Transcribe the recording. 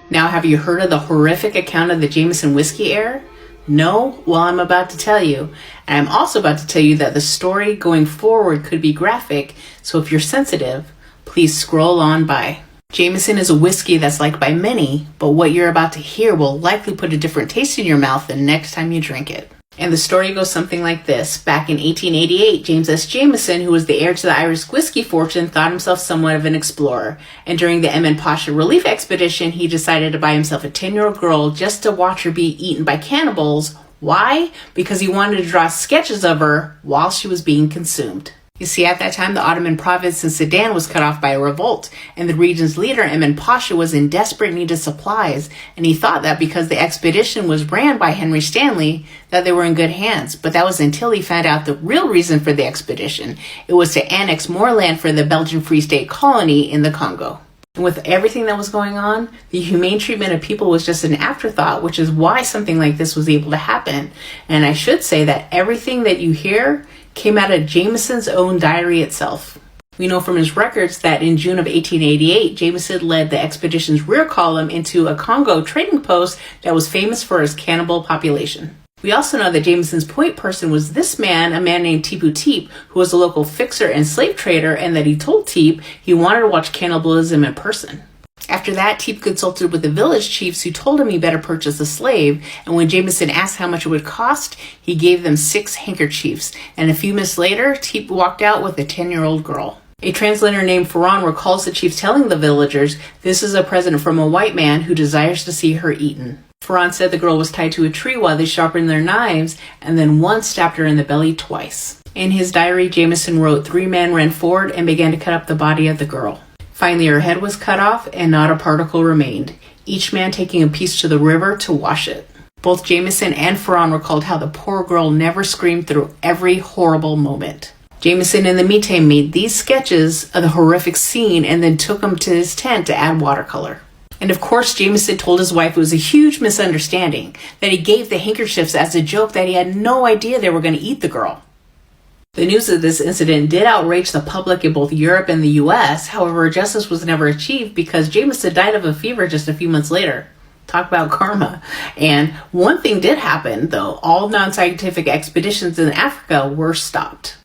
Now, have you heard of the horrific account of the Jameson Whiskey heir? No? Well, I'm about to tell you. And I'm also about to tell you that the story going forward could be graphic, so if you're sensitive, please scroll on by. Jameson is a whiskey that's liked by many, but what you're about to hear will likely put a different taste in your mouth the next time you drink it. And the story goes something like this. Back in 1888, James S. Jameson, who was the heir to the Irish whiskey fortune, thought himself somewhat of an explorer. And during the Emin Pasha relief expedition, he decided to buy himself a 10-year-old girl just to watch her be eaten by cannibals. Why? Because he wanted to draw sketches of her while she was being consumed. You see, at that time, the Ottoman province in Sudan was cut off by a revolt, and the region's leader, Emin Pasha, was in desperate need of supplies, and he thought that because the expedition was ran by Henry Stanley, that they were in good hands. But that was until he found out the real reason for the expedition. It was to annex more land for the Belgian Free State colony in the Congo. And with everything that was going on, the humane treatment of people was just an afterthought, which is why something like this was able to happen. And I should say that everything that you hear came out of Jameson's own diary itself. We know from his records that in June of 1888, Jameson led the expedition's rear column into a Congo trading post that was famous for its cannibal population. We also know that Jameson's point person was this man, a man named Tipu Teep, who was a local fixer and slave trader, and that he told Teep he wanted to watch cannibalism in person. After that, Teep consulted with the village chiefs who told him he better purchase a slave, and when Jameson asked how much it would cost, he gave them 6 handkerchiefs, and a few minutes later, Teep walked out with a 10-year-old girl. A translator named Ferran recalls the chiefs telling the villagers, "This is a present from a white man who desires to see her eaten." Ferran said the girl was tied to a tree while they sharpened their knives, and then once stabbed her in the belly twice. In his diary, Jameson wrote, 3 men ran forward and began to cut up the body of the girl. Finally, her head was cut off and not a particle remained, each man taking a piece to the river to wash it. Both Jameson and Ferran recalled how the poor girl never screamed through every horrible moment. Jameson, in the meantime, made these sketches of the horrific scene and then took them to his tent to add watercolor. And of course, Jameson told his wife it was a huge misunderstanding, that he gave the handkerchiefs as a joke, that he had no idea they were going to eat the girl. The news of this incident did outrage the public in both Europe and the US. However, justice was never achieved because Jameson died of a fever just a few months later. Talk about karma. And one thing did happen, though. All non-scientific expeditions in Africa were stopped.